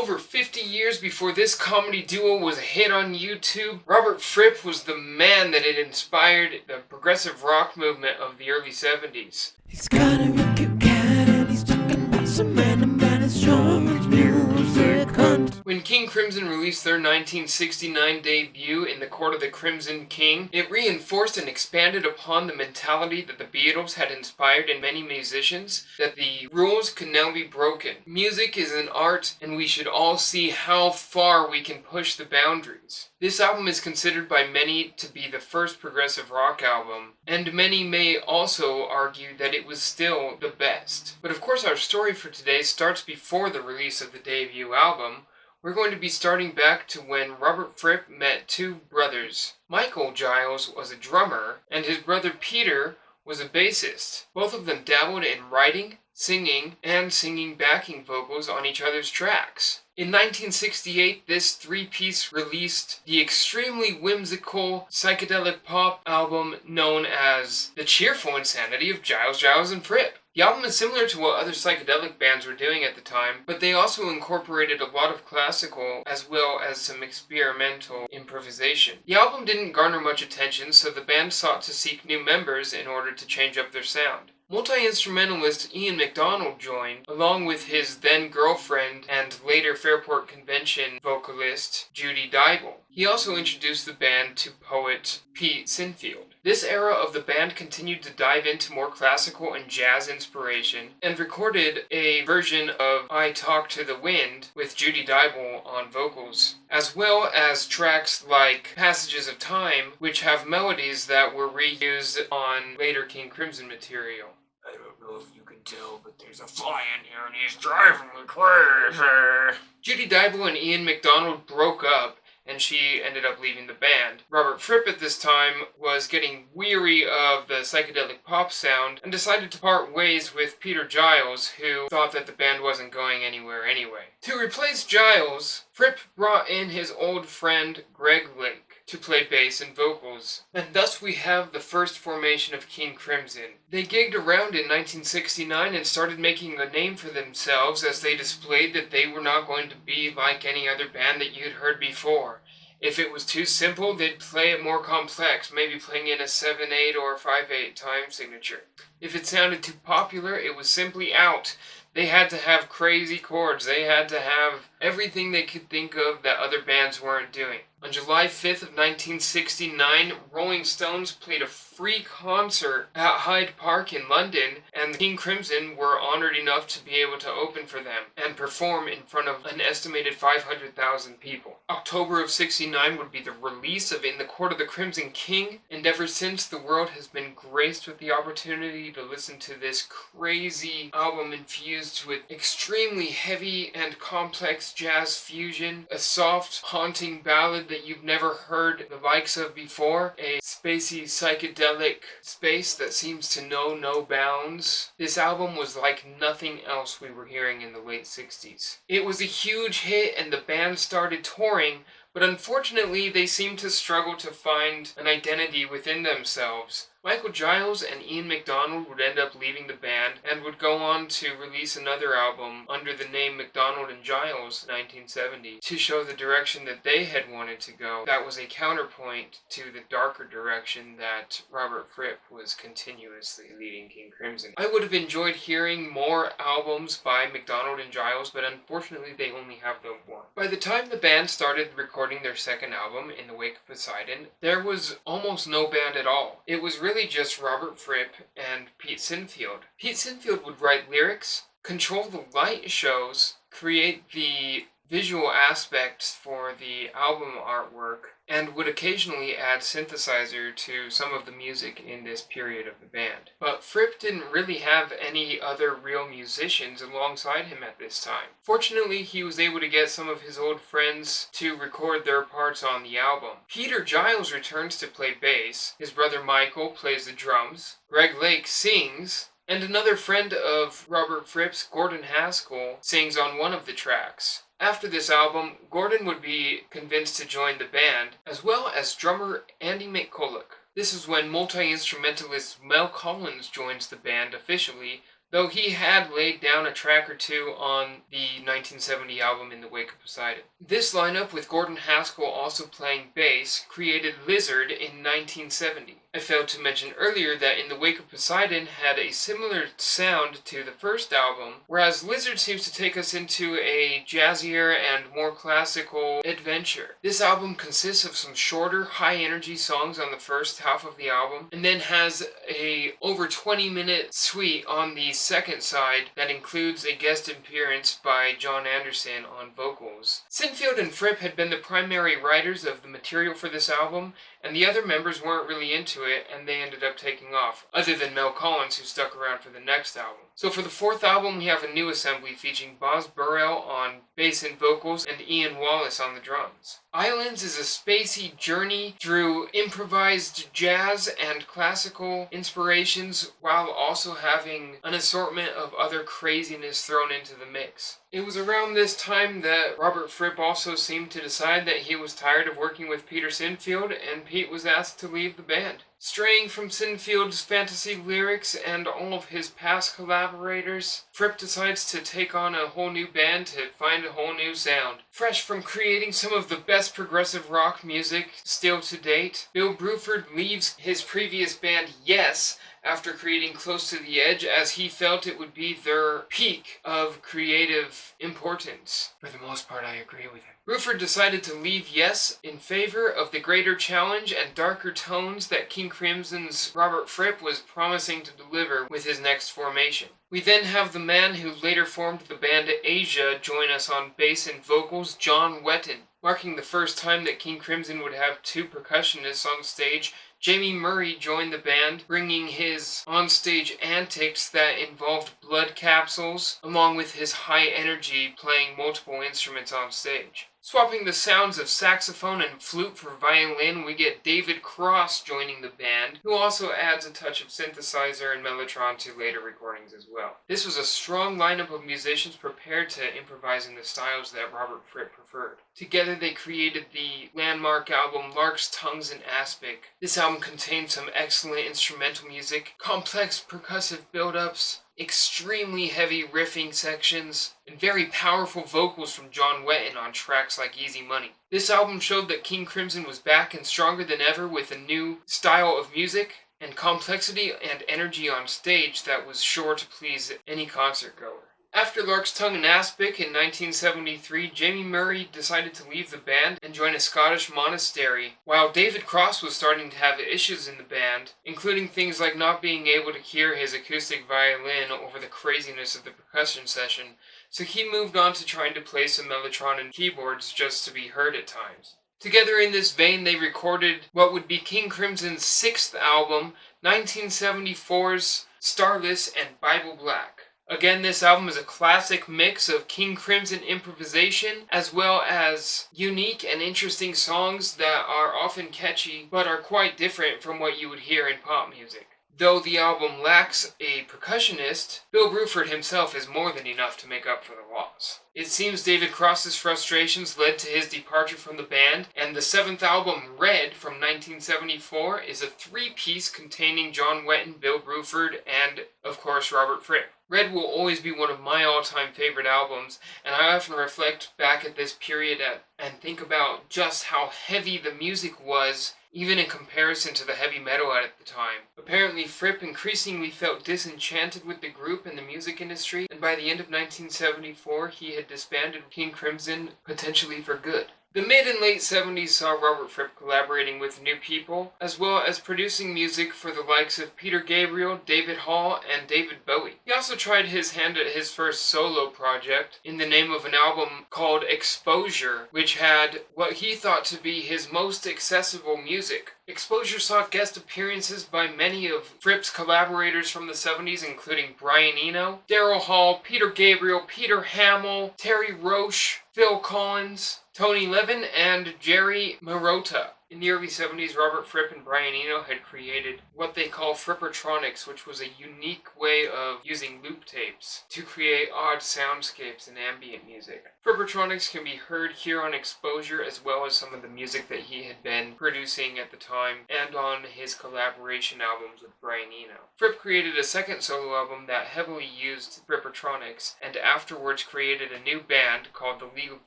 Over 50 years before this comedy duo was a hit on YouTube, Robert Fripp was the man that had inspired the progressive rock movement of the early 70s. He's got a record cat and he's talking about some random man is strong with music hunt. When King Crimson released their 1969 debut in the Court of the Crimson King, it reinforced and expanded upon the mentality that the Beatles had inspired in many musicians, that the rules could now be broken. Music is an art, and we should all see how far we can push the boundaries. This album is considered by many to be the first progressive rock album, and many may also argue that it was still the best. But of course our story for today starts before the release of the debut album. We're going to be starting back to when Robert Fripp met two brothers. Michael Giles was a drummer, and his brother Peter was a bassist. Both of them dabbled in writing, singing, and singing backing vocals on each other's tracks. In 1968, this three-piece released the extremely whimsical psychedelic pop album known as The Cheerful Insanity of Giles and Fripp. The album is similar to what other psychedelic bands were doing at the time, but they also incorporated a lot of classical as well as some experimental improvisation. The album didn't garner much attention, so the band sought to seek new members in order to change up their sound. Multi-instrumentalist Ian MacDonald joined, along with his then-girlfriend and later Fairport Convention vocalist Judy Dybel. He also introduced the band to poet Pete Sinfield. This era of the band continued to dive into more classical and jazz inspiration, and recorded a version of I Talk to the Wind with Judy Dybel on vocals, as well as tracks like Passages of Time, which have melodies that were reused on later King Crimson material. I don't know if you can tell, but there's a fly in here and he's driving me crazy. Judy Dybel and Ian MacDonald broke up, and she ended up leaving the band. Robert Fripp at this time was getting weary of the psychedelic pop sound and decided to part ways with Peter Giles, who thought that the band wasn't going anywhere anyway. To replace Giles, Fripp brought in his old friend Greg Lake to play bass and vocals, and thus we have the first formation of King Crimson. They gigged around in 1969 and started making a name for themselves as they displayed that they were not going to be like any other band that you'd heard before. If it was too simple, they'd play it more complex, maybe playing in a 7/8 or 5/8 time signature. If it sounded too popular, it was simply out. They had to have crazy chords. They had to have everything they could think of that other bands weren't doing. On July 5th of 1969, Rolling Stones played a free concert at Hyde Park in London, and King Crimson were honored enough to be able to open for them and perform in front of an estimated 500,000 people. October of '69 would be the release of In the Court of the Crimson King, and ever since the world has been graced with the opportunity to listen to this crazy album infused with extremely heavy and complex jazz fusion, a soft, haunting ballad that you've never heard the likes of before, a spacey psychedelic space that seems to know no bounds. This album was like nothing else we were hearing in the late 60s. It was a huge hit and the band started touring, but unfortunately they seemed to struggle to find an identity within themselves. Michael Giles and Ian MacDonald would end up leaving the band and would go on to release another album under the name MacDonald and Giles 1970 to show the direction that they had wanted to go. That was a counterpoint to the darker direction that Robert Fripp was continuously leading King Crimson. I would have enjoyed hearing more albums by MacDonald and Giles, but unfortunately they only have the one. By the time the band started recording their second album, In the Wake of Poseidon, there was almost no band at all. It was really just Robert Fripp and Pete Sinfield. Pete Sinfield would write lyrics, control the light shows, create the visual aspects for the album artwork, and would occasionally add synthesizer to some of the music in this period of the band. But Fripp didn't really have any other real musicians alongside him at this time. Fortunately, he was able to get some of his old friends to record their parts on the album. Peter Giles returns to play bass, his brother Michael plays the drums, Greg Lake sings, and another friend of Robert Fripp's, Gordon Haskell, sings on one of the tracks. After this album, Gordon would be convinced to join the band, as well as drummer Andy McCulloch. This is when multi-instrumentalist Mel Collins joins the band officially, though he had laid down a track or two on the 1970 album In the Wake of Poseidon. This lineup, with Gordon Haskell also playing bass, created Lizard in 1970. I failed to mention earlier that In the Wake of Poseidon had a similar sound to the first album, whereas Lizard seems to take us into a jazzier and more classical adventure. This album consists of some shorter, high-energy songs on the first half of the album, and then has a over 20-minute suite on the second side that includes a guest appearance by John Anderson on vocals. Sinfield and Fripp had been the primary writers of the material for this album, and the other members weren't really into it, and they ended up taking off, other than Mel Collins, who stuck around for the next album. So for the fourth album, we have a new assembly featuring Boz Burrell on bass and vocals, and Ian Wallace on the drums. Islands is a spacey journey through improvised jazz and classical inspirations, while also having an assortment of other craziness thrown into the mix. It was around this time that Robert Fripp also seemed to decide that he was tired of working with Peter Sinfield, and Pete was asked to leave the band. Straying from Sinfield's fantasy lyrics and all of his past collaborators, Fripp decides to take on a whole new band to find a whole new sound. Fresh from creating some of the best progressive rock music still to date, Bill Brewford leaves his previous band Yes after creating Close to the Edge, as he felt it would be their peak of creative importance. For the most part, I agree with him. Brewford decided to leave Yes in favor of the greater challenge and darker tones that King Crimson's Robert Fripp was promising to deliver with his next formation. We then have the man who later formed the band Asia join us on bass and vocals, John Wetton. Marking the first time that King Crimson would have two percussionists on stage, Jamie Murray joined the band, bringing his onstage antics that involved blood capsules, along with his high energy playing multiple instruments on stage. Swapping the sounds of saxophone and flute for violin, we get David Cross joining the band, who also adds a touch of synthesizer and mellotron to later recordings as well. This was a strong lineup of musicians prepared to improvise in the styles that Robert Fripp preferred. Together they created the landmark album Lark's Tongues and Aspic. This album contained some excellent instrumental music, complex percussive build-ups, extremely heavy riffing sections, and very powerful vocals from John Wetton on tracks like Easy Money. This album showed that King Crimson was back and stronger than ever with a new style of music and complexity and energy on stage that was sure to please any concert goer. After Lark's Tongue and Aspic in 1973, Jamie Murray decided to leave the band and join a Scottish monastery, while David Cross was starting to have issues in the band, including things like not being able to hear his acoustic violin over the craziness of the percussion session, so he moved on to trying to play some mellotron and keyboards just to be heard at times. Together in this vein, they recorded what would be King Crimson's sixth album, 1974's Starless and Bible Black. Again, this album is a classic mix of King Crimson improvisation as well as unique and interesting songs that are often catchy but are quite different from what you would hear in pop music. Though the album lacks a percussionist, Bill Brewford himself is more than enough to make up for the loss. It seems David Cross's frustrations led to his departure from the band, and the seventh album, Red, from 1974, is a three-piece containing John Wetton, Bill Brewford, and, of course, Robert Fripp. Red will always be one of my all-time favorite albums, and I often reflect back at this period and think about just how heavy the music was, even in comparison to the heavy metal at the time. Apparently, Fripp increasingly felt disenchanted with the group and the music industry, and by the end of 1974, he had disbanded King Crimson, potentially for good. The mid and late 70s saw Robert Fripp collaborating with new people, as well as producing music for the likes of Peter Gabriel, David Hall, and David Bowie. He also tried his hand at his first solo project in the name of an album called Exposure, which had what he thought to be his most accessible music. Exposure saw guest appearances by many of Fripp's collaborators from the 70s, including Brian Eno, Daryl Hall, Peter Gabriel, Peter Hamill, Terry Roche, Phil Collins, Tony Levin, and Jerry Marotta. In the early 70s, Robert Fripp and Brian Eno had created what they call Frippertronics, which was a unique way of using loop tapes to create odd soundscapes and ambient music. Frippertronics can be heard here on Exposure, as well as some of the music that he had been producing at the time, and on his collaboration albums with Brian Eno. Fripp created a second solo album that heavily used Frippertronics, and afterwards created a new band called the League of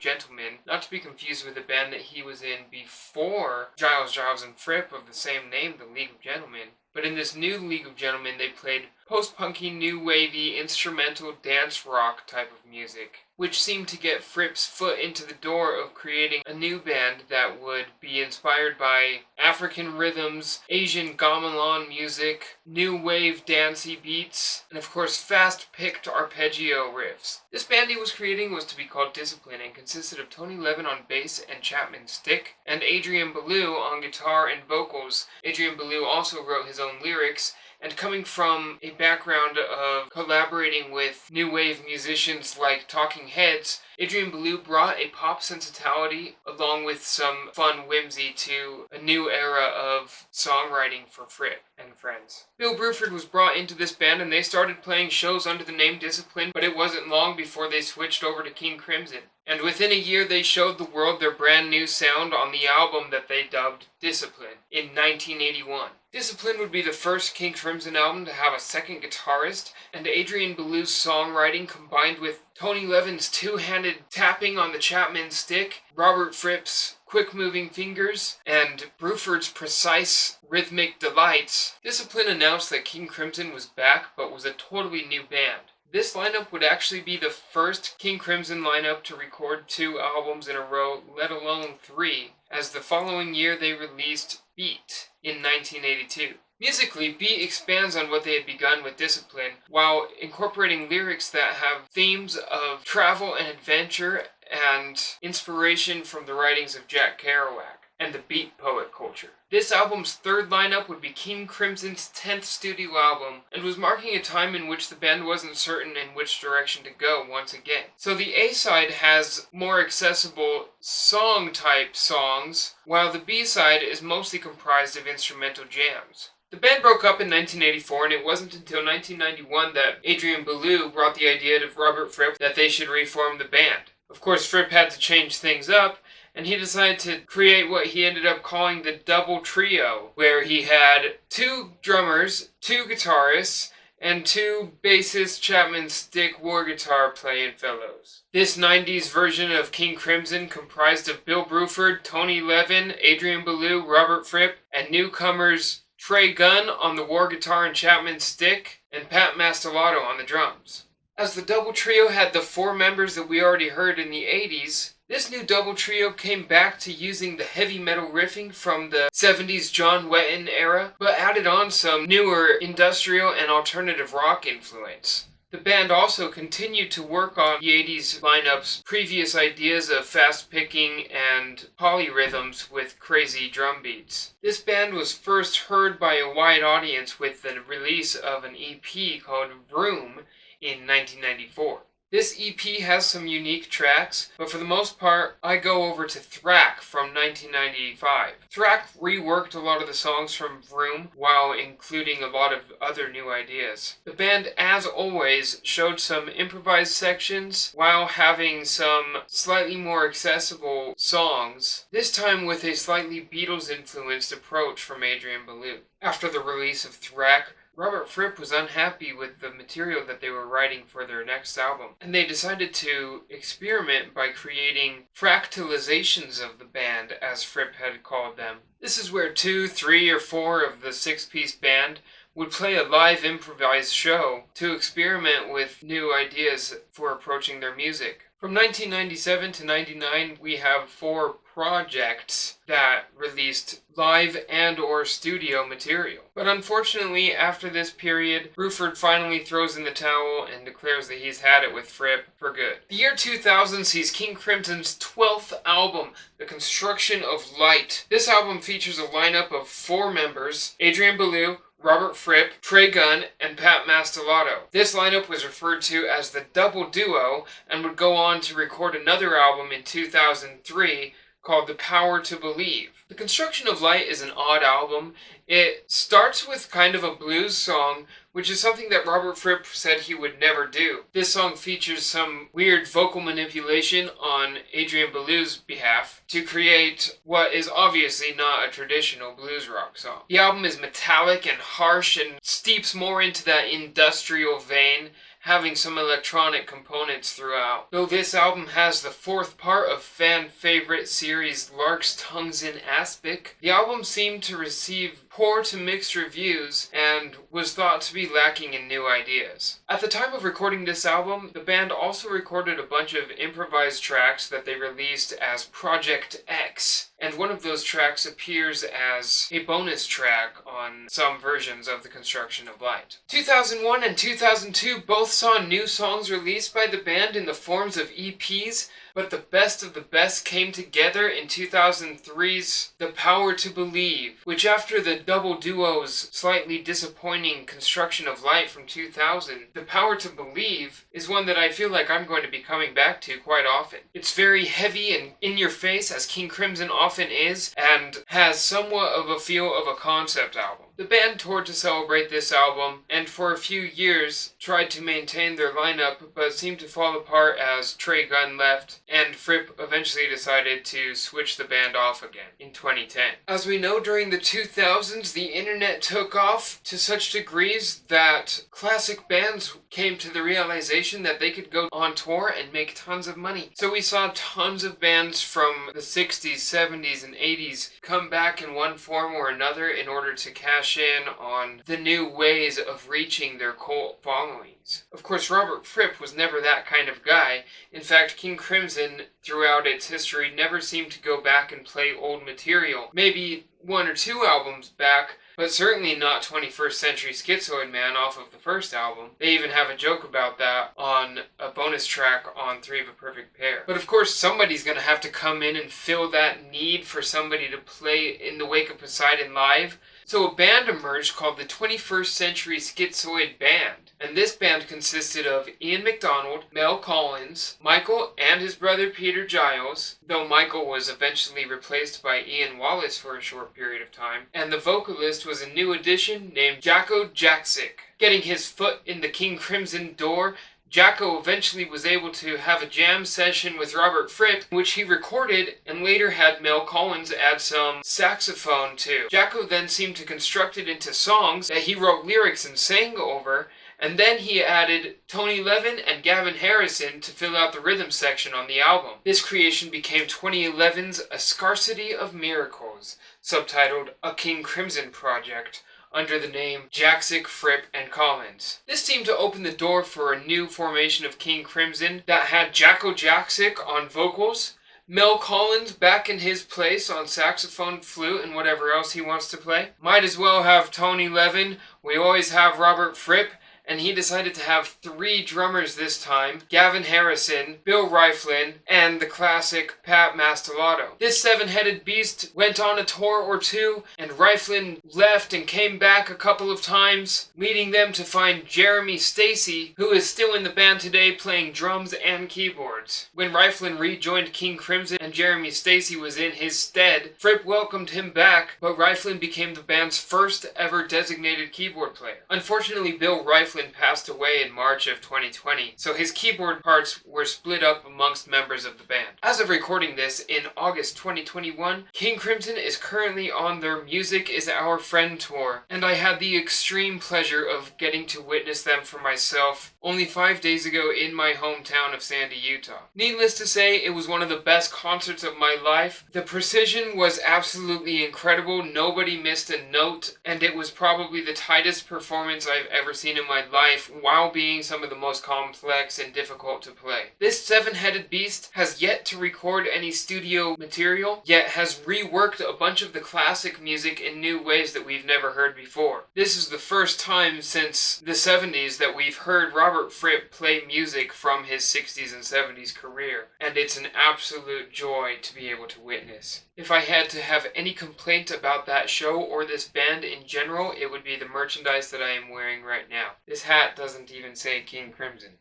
Gentlemen, not to be confused with the band that he was in before Giles and Fripp of the same name, the League of Gentlemen. But in this new League of Gentlemen, they played post-punky, new-wavy, instrumental dance rock type of music, which seemed to get Fripp's foot into the door of creating a new band that would be inspired by African rhythms, Asian gamelan music, new wave dancey beats, and of course fast-picked arpeggio riffs. This band he was creating was to be called Discipline and consisted of Tony Levin on bass and Chapman Stick, and Adrian Belew on guitar and vocals. Adrian Belew also wrote his own lyrics, and coming from a background of collaborating with new wave musicians like Talking Heads, Adrian Belew brought a pop sensibility along with some fun whimsy to a new era of songwriting for Fripp and friends. Bill Brewford was brought into this band and they started playing shows under the name Discipline, but it wasn't long before they switched over to King Crimson. And within a year they showed the world their brand new sound on the album that they dubbed Discipline in 1981. Discipline would be the first King Crimson album to have a second guitarist, and Adrian Belew's songwriting combined with Tony Levin's two-handed tapping on the Chapman Stick, Robert Fripp's quick-moving fingers, and Brewford's precise rhythmic delights, Discipline announced that King Crimson was back but was a totally new band. This lineup would actually be the first King Crimson lineup to record 2 albums in a row, let alone 3, as the following year they released Beat in 1982. Musically, Beat expands on what they had begun with Discipline, while incorporating lyrics that have themes of travel and adventure and inspiration from the writings of Jack Kerouac and the beat poet culture. This album's third lineup would be King Crimson's 10th studio album, and was marking a time in which the band wasn't certain in which direction to go once again. So the A-side has more accessible song-type songs, while the B-side is mostly comprised of instrumental jams. The band broke up in 1984, and it wasn't until 1991 that Adrian Belew brought the idea to Robert Fripp that they should reform the band. Of course, Fripp had to change things up, and he decided to create what he ended up calling the Double Trio, where he had 2 drummers, 2 guitarists, and 2 bassist Chapman Stick war guitar playing fellows. This 90s version of King Crimson comprised of Bill Brewford, Tony Levin, Adrian Belew, Robert Fripp, and newcomers Trey Gunn on the war guitar and Chapman Stick, and Pat Mastelotto on the drums. As the Double Trio had the 4 members that we already heard in the 80s, this new double trio came back to using the heavy metal riffing from the 70s John Wetton era, but added on some newer industrial and alternative rock influence. The band also continued to work on the 80s lineup's previous ideas of fast-picking and polyrhythms with crazy drum beats. This band was first heard by a wide audience with the release of an EP called Room in 1994. This EP has some unique tracks, but for the most part, I go over to Thrak from 1995. Thrak reworked a lot of the songs from Vroom while including a lot of other new ideas. The band, as always, showed some improvised sections while having some slightly more accessible songs, this time with a slightly Beatles-influenced approach from Adrian Belew. After the release of Thrak, Robert Fripp was unhappy with the material that they were writing for their next album, and they decided to experiment by creating fractalizations of the band, as Fripp had called them. This is where 2, 3, or 4 of the 6-piece band would play a live improvised show to experiment with new ideas for approaching their music. From 1997 to 99, we have 4 projects that released live and or studio material. But unfortunately, after this period, Brewford finally throws in the towel and declares that he's had it with Fripp for good. The year 2000 sees King Crimson's 12th album, The Construction of Light. This album features a lineup of 4 members: Adrian Belew, Robert Fripp, Trey Gunn, and Pat Mastelotto. This lineup was referred to as the Double Duo and would go on to record another album in 2003 called The Power to Believe. The Construction of Light is an odd album. It starts with kind of a blues song, which is something that Robert Fripp said he would never do. This song features some weird vocal manipulation on Adrian Belew's behalf to create what is obviously not a traditional blues rock song. The album is metallic and harsh and steeps more into that industrial vein, having some electronic components throughout. Though this album has the fourth part of fan favorite series Lark's Tongues in Aspic, the album seemed to receive poor to mixed reviews and was thought to be lacking in new ideas. At the time of recording this album, the band also recorded a bunch of improvised tracks that they released as Project X, and one of those tracks appears as a bonus track on some versions of The Construction of Light. 2001 and 2002 both saw new songs released by the band in the forms of EPs, but the best of the best came together in 2003's The Power to Believe, which after the double duo's slightly disappointing Construction of Light from 2000, The Power to Believe is one that I feel like I'm going to be coming back to quite often. It's very heavy and in your face, as King Crimson often is, and has somewhat of a feel of a concept album. The band toured to celebrate this album, and for a few years tried to maintain their lineup, but seemed to fall apart as Trey Gunn left, and Fripp eventually decided to switch the band off again in 2010. As we know, during the 2000s, the internet took off to such degrees that classic bands came to the realization that they could go on tour and make tons of money. So we saw tons of bands from the 60s, 70s, and 80s come back in one form or another in order to cash in on the new ways of reaching their cult followings. Of course, Robert Fripp was never that kind of guy. In fact, King Crimson, throughout its history, never seemed to go back and play old material. Maybe one or two albums back, but certainly not 21st Century Schizoid Man off of the first album. They even have a joke about that on a bonus track on Three of a Perfect Pair. But of course, somebody's gonna have to come in and fill that need for somebody to play In the Wake of Poseidon live. So a band emerged called the 21st Century Schizoid Band. And this band consisted of Ian MacDonald, Mel Collins, Michael and his brother Peter Giles, though Michael was eventually replaced by Ian Wallace for a short period of time, and the vocalist was a new addition named Jacko Jaksic. Getting his foot in the King Crimson door, Jacko eventually was able to have a jam session with Robert Fripp, which he recorded and later had Mel Collins add some saxophone to. Jacko then seemed to construct it into songs that he wrote lyrics and sang over, and then he added Tony Levin and Gavin Harrison to fill out the rhythm section on the album. This creation became 2011's A Scarcity of Miracles, subtitled A King Crimson Project, under the name Jaksic, Fripp, and Collins. This seemed to open the door for a new formation of King Crimson that had Jacko Jaksic on vocals, Mel Collins back in his place on saxophone, flute, and whatever else he wants to play. Might as well have Tony Levin. We always have Robert Fripp. And he decided to have 3 drummers this time, Gavin Harrison, Bill Riflin, and the classic Pat Mastelotto. This 7-headed beast went on a tour or two, and Riflin left and came back a couple of times, leading them to find Jeremy Stacy, who is still in the band today playing drums and keyboards. When Riflin rejoined King Crimson and Jeremy Stacy was in his stead, Fripp welcomed him back, but Riflin became the band's first ever designated keyboard player. Unfortunately, Bill Riflin passed away in March of 2020, so his keyboard parts were split up amongst members of the band. As of recording this in August 2021, King Crimson is currently on their Music Is Our Friend tour, and I had the extreme pleasure of getting to witness them for myself only 5 days ago in my hometown of Sandy, Utah. Needless to say, it was one of the best concerts of my life. The precision was absolutely incredible, nobody missed a note, and it was probably the tightest performance I've ever seen in my life while being some of the most complex and difficult to play. This 7-headed beast has yet to record any studio material, yet has reworked a bunch of the classic music in new ways that we've never heard before. This is the first time since the 70s that we've heard Robert Fripp play music from his 60s and 70s career, and it's an absolute joy to be able to witness. If I had to have any complaint about that show or this band in general, it would be the merchandise that I am wearing right now. This hat doesn't even say King Crimson.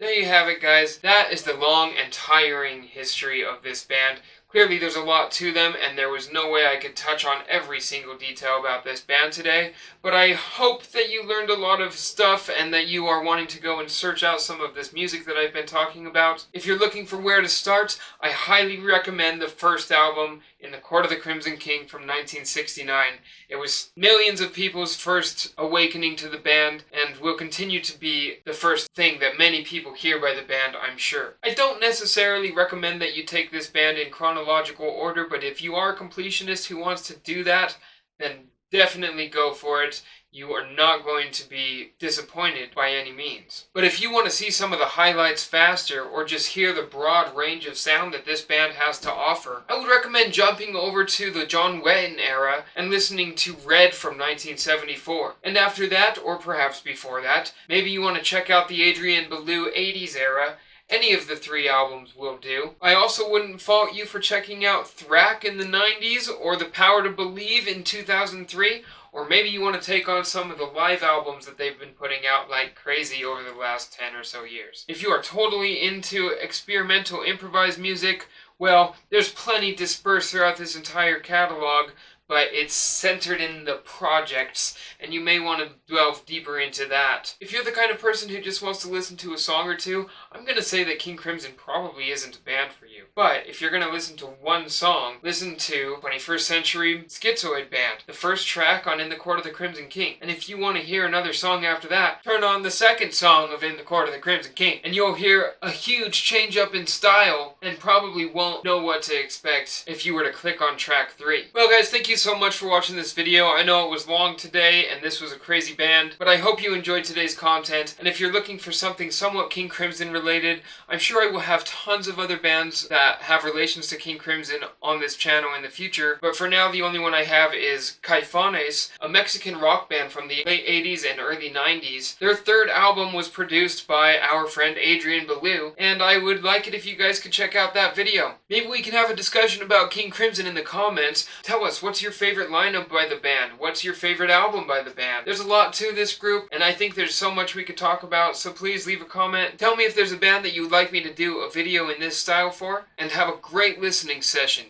There you have it, guys. That is the long and tiring history of this band. Clearly there's a lot to them, and there was no way I could touch on every single detail about this band today, but I hope that you learned a lot of stuff and that you are wanting to go and search out some of this music that I've been talking about. If you're looking for where to start, I highly recommend the first album, In the Court of the Crimson King from 1969. It was millions of people's first awakening to the band, and will continue to be the first thing that many people hear by the band, I'm sure. I don't necessarily recommend that you take this band in chronological order, but if you are a completionist who wants to do that, then definitely go for it. You are not going to be disappointed by any means. But if you want to see some of the highlights faster, or just hear the broad range of sound that this band has to offer, I would recommend jumping over to the John Wetton era and listening to Red from 1974. And after that, or perhaps before that, maybe you want to check out the Adrian Belew 80s era. Any of the 3 albums will do. I also wouldn't fault you for checking out Thrak in the 90s, or The Power to Believe in 2003, or maybe you want to take on some of the live albums that they've been putting out like crazy over the last 10 or so years. If you are totally into experimental improvised music, well, there's plenty dispersed throughout this entire catalog, but it's centered in the projects, and you may want to delve deeper into that. If you're the kind of person who just wants to listen to a song or two, I'm going to say that King Crimson probably isn't a band for you. But if you're going to listen to one song, listen to 21st Century Schizoid Band, the first track on In the Court of the Crimson King. And if you want to hear another song after that, turn on the second song of In the Court of the Crimson King, and you'll hear a huge change up in style, and probably won't know what to expect if you were to click on track 3. Well guys, thank you so much for watching this video. I know it was long today, and this was a crazy band, but I hope you enjoyed today's content, and if you're looking for something somewhat King Crimson related, I'm sure I will have tons of other bands that have relations to King Crimson on this channel in the future, but for now the only one I have is Caifanes, a Mexican rock band from the late 80s and early 90s. Their 3rd album was produced by our friend Adrian Belew, and I would like it if you guys could check out that video. Maybe we can have a discussion about King Crimson in the comments. Tell us, what's your favorite lineup by the band? What's your favorite album by the band? There's a lot to this group, and I think there's so much we could talk about, so please leave a comment. Tell me if there's a band that you would like me to do a video in this style for, and have a great listening session.